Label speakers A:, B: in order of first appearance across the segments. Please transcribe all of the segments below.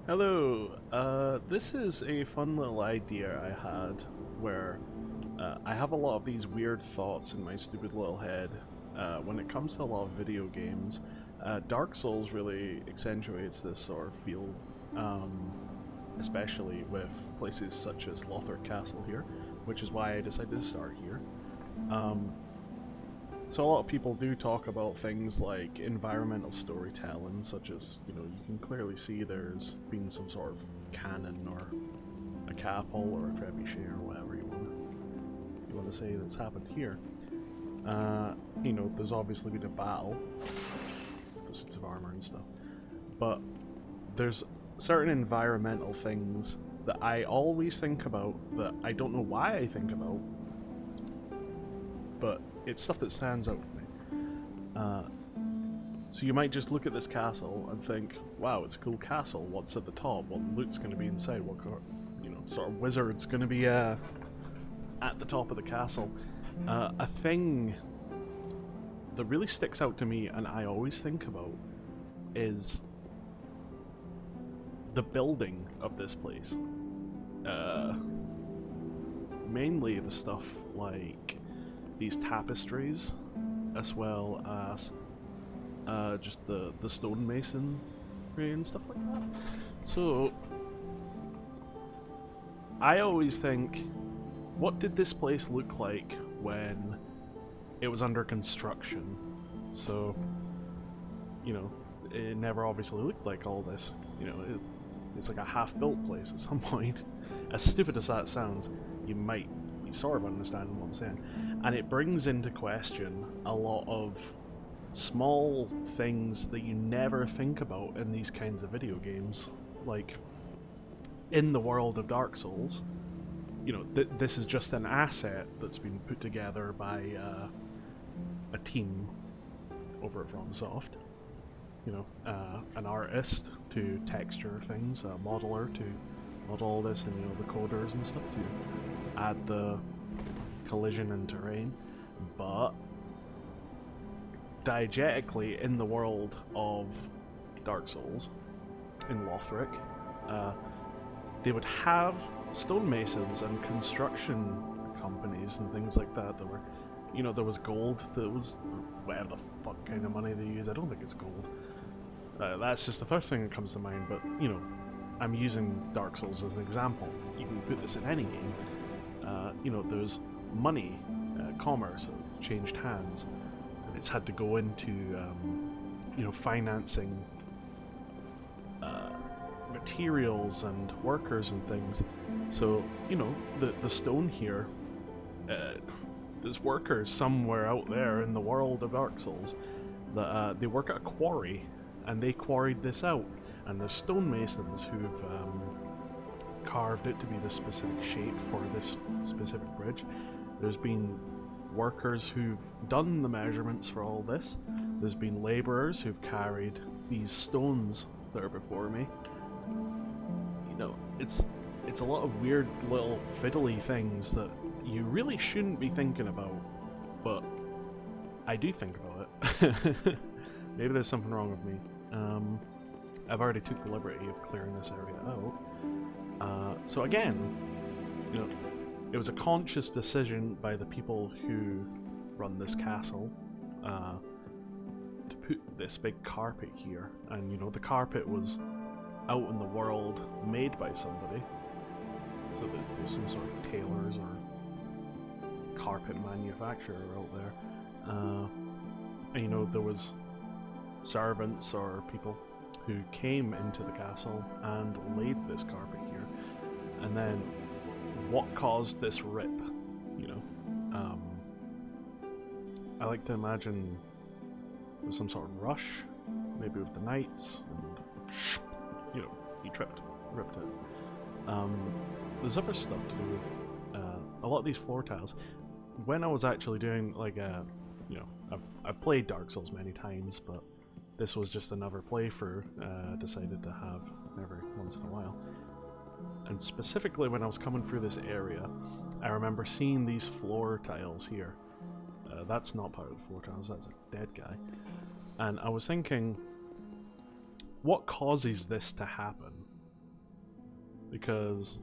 A: Hello. This is a fun little idea I had where I have a lot of these weird thoughts in my stupid little head when it comes to a lot of video games. Dark Souls really accentuates this sort of feel, um, especially with places such as Lothric Castle here, which is why I decided to start here. Um, so a lot of people do talk about things like environmental storytelling, such as, you can clearly see there's been some sort of canon or a capole or a trebuchet or whatever you want to say that's happened here. There's obviously been a battle, the suits of armor and stuff, but there's certain environmental things that I always think about that I don't know why I think about, but it's stuff that stands out to me. Uh, So you might just look at this castle and think, wow, it's a cool castle. What's at the top? What loot's going to be inside? What sort of wizard's going to be at the top of the castle? A thing that really sticks out to me and I always think about is the building of this place. Uh, Mainly the stuff like these tapestries, as well as just the stonemasonry and stuff like that. So I always think, what did this place look like when it was under construction? So, it never obviously looked like all this. It's like a half-built place at some point. As stupid as that sounds, you might be sort of understanding what I'm saying. And it brings into question a lot of small things that you never think about in these kinds of video games. Like, in the world of Dark Souls, this is just an asset that's been put together by a team over at FromSoft. An artist to texture things, a modeler to model all this, and the coders and stuff to add the collision and terrain. But diegetically, in the world of Dark Souls, in Lothric, they would have stonemasons and construction companies and things like that that were, there was gold that was, whatever the fuck kind of money they use, I don't think it's gold. That's just the first thing that comes to mind, but, I'm using Dark Souls as an example. You can put this in any game. There's money, commerce that changed hands, and it's had to go into, financing materials and workers and things. So, the stone here, there's workers somewhere out there in the world of Dark Souls that they work at a quarry, and they quarried this out. And there's stonemasons who've carved it to be this specific shape for this specific bridge. There's been workers who've done the measurements for all this. There's been labourers who've carried these stones that are before me. It's a lot of weird little fiddly things that you really shouldn't be thinking about, but I do think about it. Maybe there's something wrong with me. I've already took the liberty of clearing this area out. So again, it was a conscious decision by the people who run this castle to put this big carpet here, and the carpet was out in the world made by somebody, so that there's some sort of tailors or carpet manufacturer out there, and there was servants or people who came into the castle and laid this carpet here, and then what caused this rip, I like to imagine there's some sort of rush, maybe with the knights, and he ripped it. There's other stuff to do with a lot of these floor tiles. When I was actually doing I've played Dark Souls many times, but this was just another playthrough decided to have every once in a while. And specifically when I was coming through this area, I remember seeing these floor tiles here. That's not part of the floor tiles, that's a dead guy. And I was thinking, what causes this to happen? because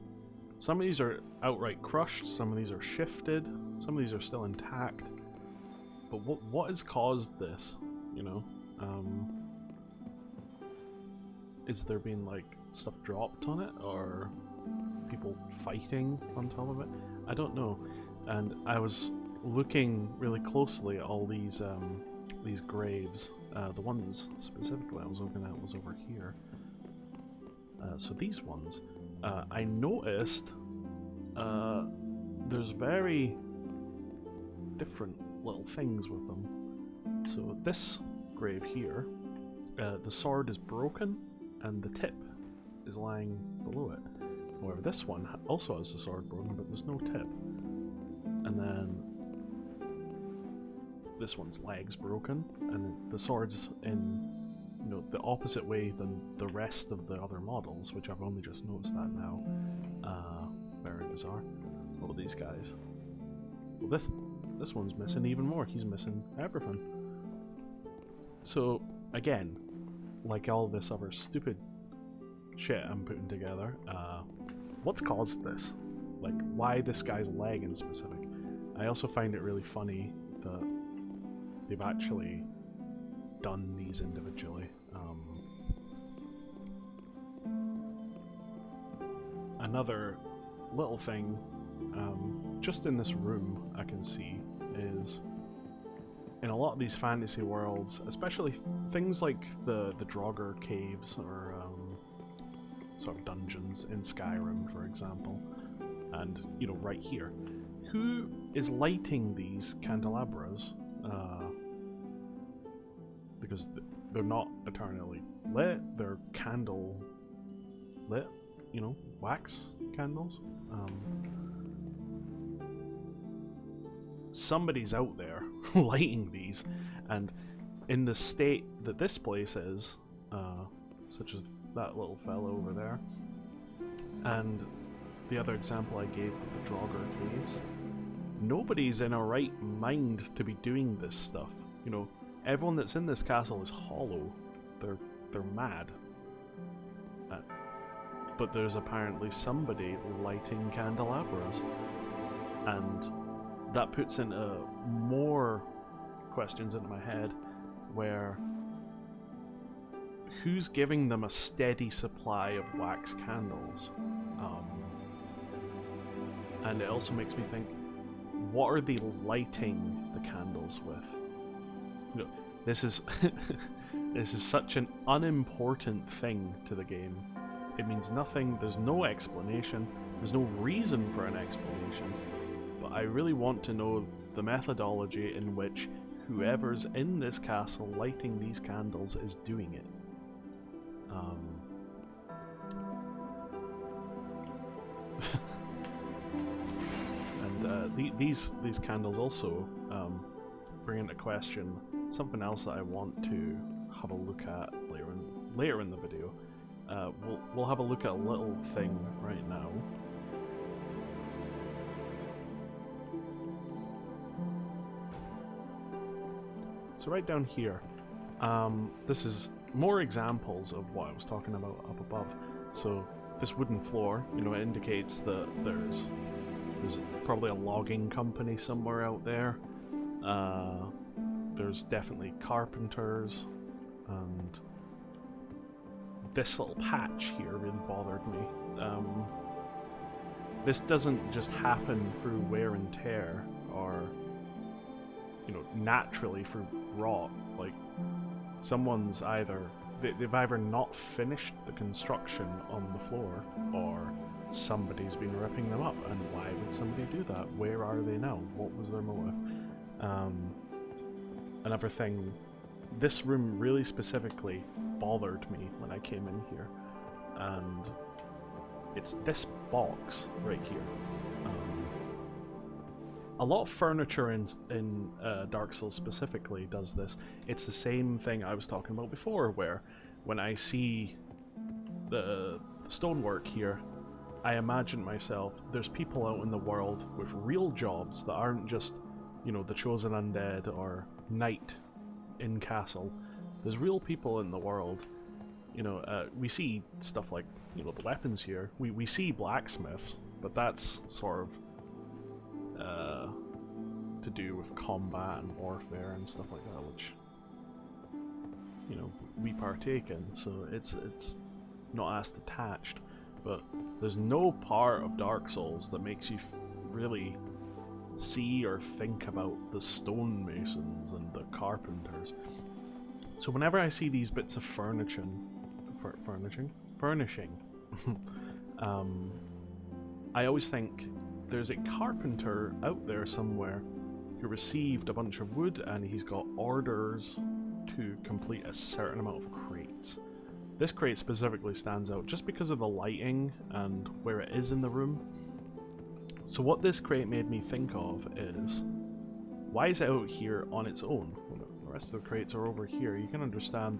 A: some of these are outright crushed, some of these are shifted, some of these are still intact. But what has caused this, you know? Is there been like stuff dropped on it, or people fighting on top of it? I don't know. And I was looking really closely at all these graves. The ones specifically I was looking at was over here. So these ones, I noticed there's very different little things with them. So this grave here, the sword is broken and the tip is lying below it. However, this one also has the sword broken, but there's no tip. And then this one's leg's broken, and the sword's in, you know, the opposite way than the rest of the other models, which I've only just noticed that now. Very bizarre. What are these guys? Well, this one's missing even more. He's missing everything. So again, like all this other stupid shit I'm putting together, what's caused this? Like, why this guy's leg in specific? I also find it really funny that they've actually done these individually. Another little thing, just in this room I can see, is in a lot of these fantasy worlds, especially things like the Draugr caves or sort of dungeons in Skyrim, for example, and you know, right here, who is lighting these candelabras? Because they're not eternally lit, they're candle lit, you know, wax candles. Somebody's out there lighting these, and in the state that this place is, such as that little fellow over there, and the other example I gave with the Draugr caves, nobody's in a right mind to be doing this stuff. You know, everyone that's in this castle is hollow. They're mad. But there's apparently somebody lighting candelabras, and that puts into more questions into my head, where who's giving them a steady supply of wax candles? And it also makes me think, what are they lighting the candles with? You know, this is this is such an unimportant thing to the game. It means nothing, there's no explanation, there's no reason for an explanation, but I really want to know the methodology in which whoever's in this castle lighting these candles is doing it. And these candles also bring into question something else that I want to have a look at later in the video. We'll have a look at a little thing right now. So right down here, this is more examples of what I was talking about up above. So this wooden floor, you know, it indicates that there's probably a logging company somewhere out there. There's definitely carpenters, and this little patch here really bothered me. This doesn't just happen through wear and tear, or, you know, naturally through rot. Like, someone's they've either not finished the construction on the floor, or somebody's been ripping them up. And why would somebody do that? Where are they now? What was their motive? Another thing, this room really specifically bothered me when I came in here, and it's this box right here. A lot of furniture in Dark Souls specifically does this. It's the same thing I was talking about before, where when I see the stonework here, I imagine myself, there's people out in the world with real jobs that aren't just, you know, the chosen undead or knight in castle. There's real people in the world You know, we see stuff like, you know, the weapons here. We see blacksmiths, but that's sort of to do with combat and warfare and stuff like that, which, you know, we partake in, so it's not as detached. But there's no part of Dark Souls that makes you really see or think about the stonemasons and the carpenters. So whenever I see these bits of furnishing, I always think there's a carpenter out there somewhere who received a bunch of wood and he's got orders to complete a certain amount of crates. This crate specifically stands out just because of the lighting and where it is in the room. So what this crate made me think of is, why is it out here on its own? Well, the rest of the crates are over here. You can understand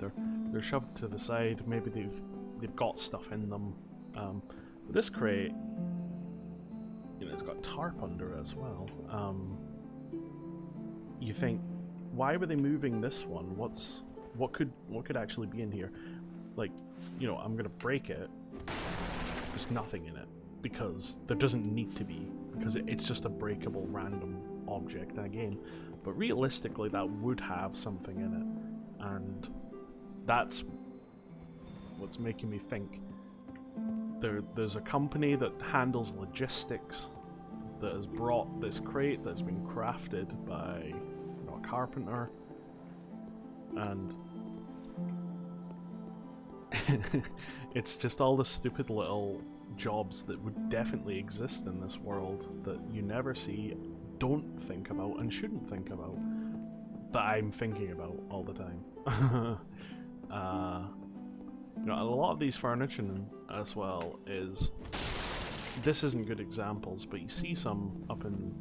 A: they're shoved to the side. Maybe they've got stuff in them. But this crate, you know, it's got tarp under it as well. You think, why were they moving this one? What could actually be in here? Like, you know, I'm gonna break it. There's nothing in it because there doesn't need to be, because it's just a breakable random object in a game. But realistically, that would have something in it, and that's what's making me think there's a company that handles logistics that has brought this crate that's been crafted by, you know, a carpenter, and it's just all the stupid little jobs that would definitely exist in this world that you never see, don't think about, and shouldn't think about, that I'm thinking about all the time. You know, a lot of these furnishing as well is, this isn't good examples, but you see some up in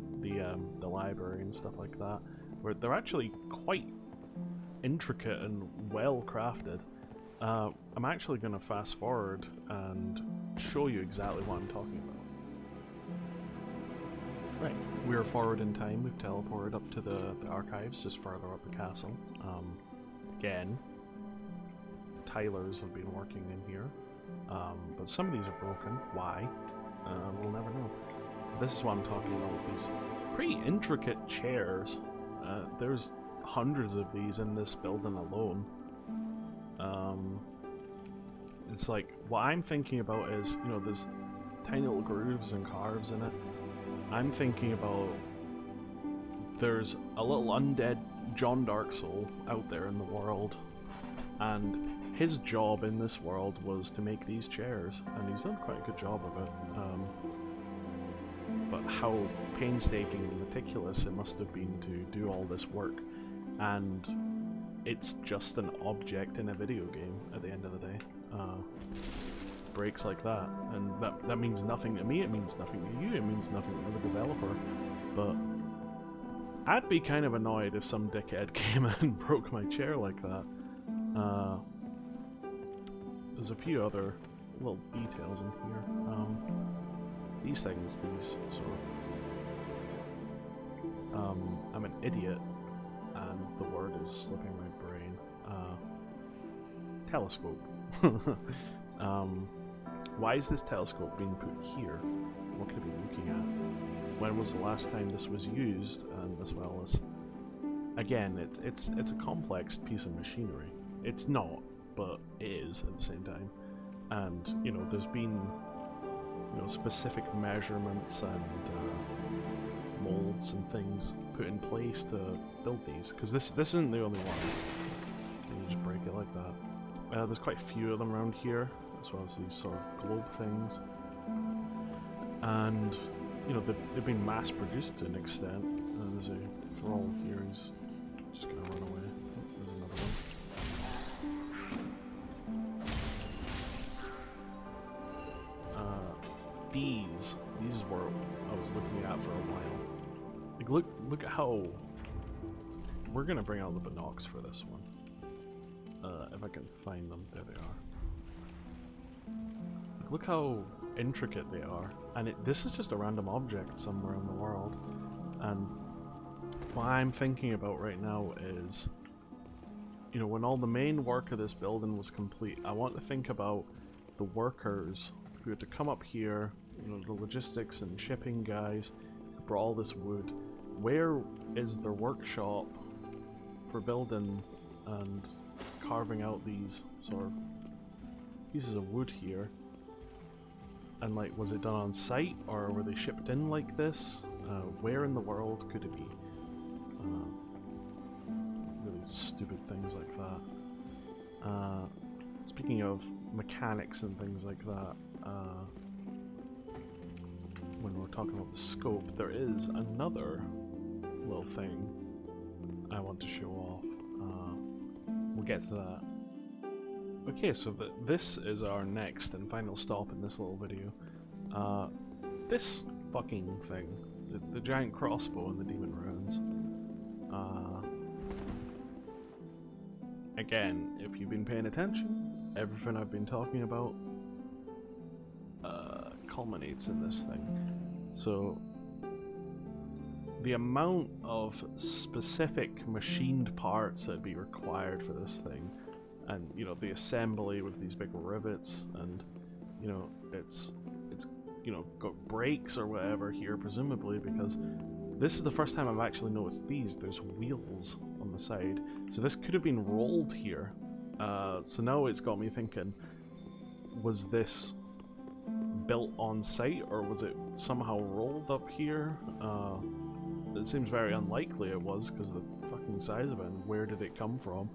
A: the library and stuff like that, where they're actually quite intricate and well crafted. I'm actually going to fast forward and show you exactly what I'm talking about. Right, we're forward in time. We've teleported up to the archives, just further up the castle. Again, tilers have been working in here, but some of these are broken. Why? We'll never know. This is what I'm talking about, with these pretty intricate chairs. There's hundreds of these in this building alone. It's like, what I'm thinking about is, you know, there's tiny little grooves and carves in it. I'm thinking about, there's a little undead John Darksoul out there in the world, and his job in this world was to make these chairs, and he's done quite a good job of it. But how painstaking and meticulous it must have been to do all this work, and it's just an object in a video game at the end of the day. Breaks like that, and that means nothing to me, it means nothing to you, it means nothing to the developer, but I'd be kind of annoyed if some dickhead came in and broke my chair like that. There's a few other little details in here. These things, these sort of... I'm an idiot, and the word is slipping my brain. Telescope. Why is this telescope being put here? What could it be looking at? When was the last time this was used? And as well as, again, it's a complex piece of machinery. It's not, but it is at the same time. And, you know, there's been, you know, specific measurements and molds and things put in place to build these, because this isn't the only one. Can you just break it like that? There's quite a few of them around here, as well as these sort of globe things. And, you know, they've been mass produced to an extent. There's a thrall here, he's just gonna run away. There's another one. These were I was looking at for a while. Like, look at how... We're gonna bring out the binocs for this one. If I can find them, there they are. Like, look how intricate they are, and this is just a random object somewhere in the world. And what I'm thinking about right now is, you know, when all the main work of this building was complete, I want to think about the workers who had to come up here, you know, the logistics and shipping guys who brought all this wood. Where is their workshop for building and carving out these sort of pieces of wood here? And like, was it done on site, or were they shipped in like this? Where in the world could it be? Really stupid things like that. Speaking of mechanics and things like that, when we're talking about the scope, there is another little thing I want to show off. We'll get to that. Okay, so this is our next and final stop in this little video. This fucking thing, the giant crossbow and the demon ruins. Again, if you've been paying attention, everything I've been talking about culminates in this thing. So, the amount of specific machined parts that'd be required for this thing, and you know, the assembly with these big rivets, and you know, it's you know, got brakes or whatever here presumably, because this is the first time I've actually noticed these. There's wheels on the side, so this could have been rolled here. So now it's got me thinking, was this built on site, or was it somehow rolled up here? It seems very unlikely it was, because of the fucking size of it, and where did it come from?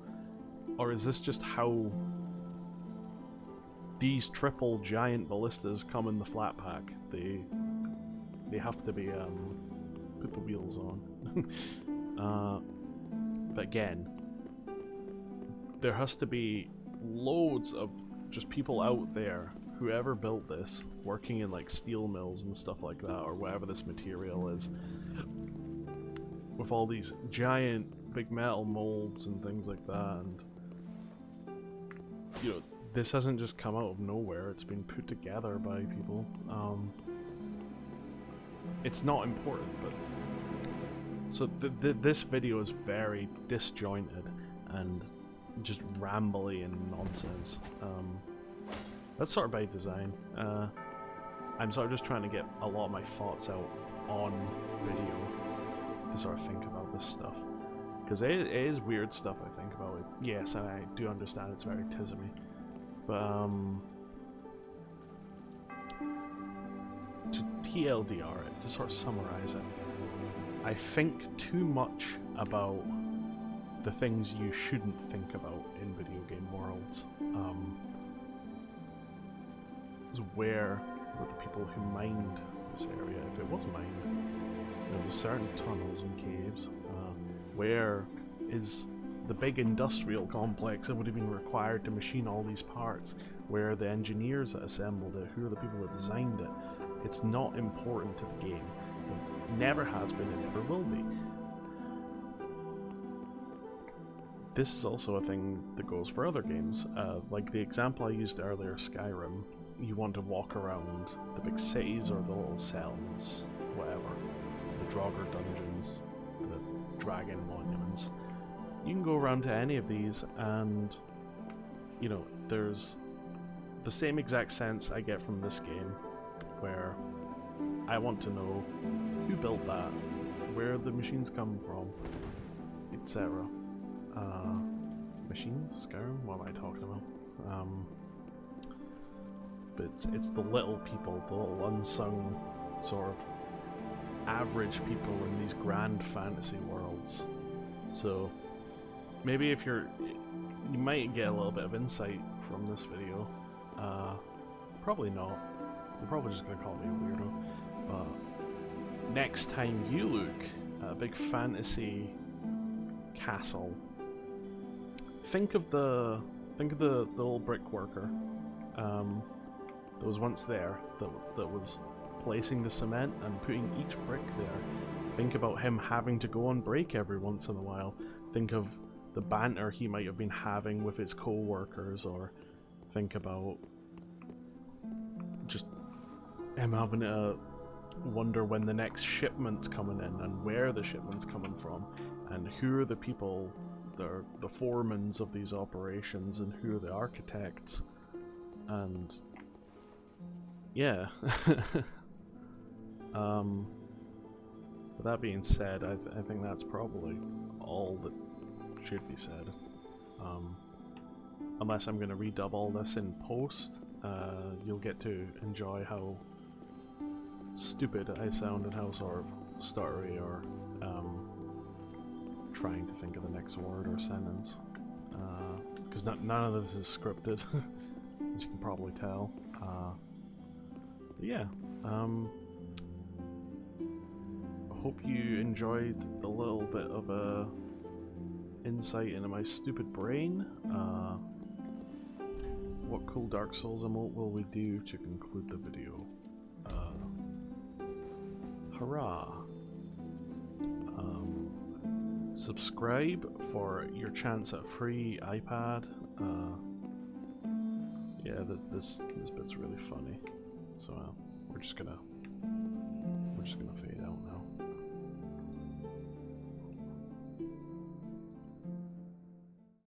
A: Or is this just how these triple giant ballistas come in the flat pack? They have to be put the wheels on. But again, there has to be loads of just people out there, whoever built this, working in like steel mills and stuff like that, or whatever this material is, with all these giant big metal molds and things like that. And you know, this hasn't just come out of nowhere, it's been put together by people. It's not important, but so this video is very disjointed and just rambly and nonsense. That's sort of by design. I'm sort of just trying to get a lot of my thoughts out on video to sort of think about this stuff, because it is weird stuff I think about it. Yes, and I do understand it's very tismy, but to TLDR it, to sort of summarize it, I think too much about the things you shouldn't think about in video game worlds. Where were the people who mined this area, if it was mined? You know, there's certain tunnels and caves. Where is the big industrial complex that would have been required to machine all these parts? Where are the engineers that assembled it? Who are the people that designed it? It's not important to the game. It never has been, it never will be. This is also a thing that goes for other games. Like the example I used earlier, Skyrim. You want to walk around the big cities or the little cells, whatever. The Draugr dungeons, the dragon monuments. You can go around to any of these and, you know, there's the same exact sense I get from this game, where I want to know who built that, where the machines come from, etc. Machines? Skyrim? What am I talking about? But it's the little people, the little unsung sort of average people in these grand fantasy worlds. So maybe if you might get a little bit of insight from this video. Probably not. You're probably just gonna call me a weirdo. But next time you look at a big fantasy castle, think of the little brick worker that was once there, that was placing the cement and putting each brick there. Think about him having to go on break every once in a while. Think of the banter he might have been having with his co-workers, or think about just him having to wonder when the next shipment's coming in, and where the shipment's coming from, and who are the people the foremans of these operations and who are the architects, and yeah. With that being said, I think that's probably all that should be said. Unless I'm going to redub all this in post, you'll get to enjoy how stupid I sound and how sort of stuttery or trying to think of the next word or sentence. Because none of this is scripted, as you can probably tell. But yeah, I hope you enjoyed a little bit of a insight into my stupid brain. What cool Dark Souls emote will we do to conclude the video? Hurrah! Subscribe for your chance at free iPad. Yeah, this bit's really funny. So we're just gonna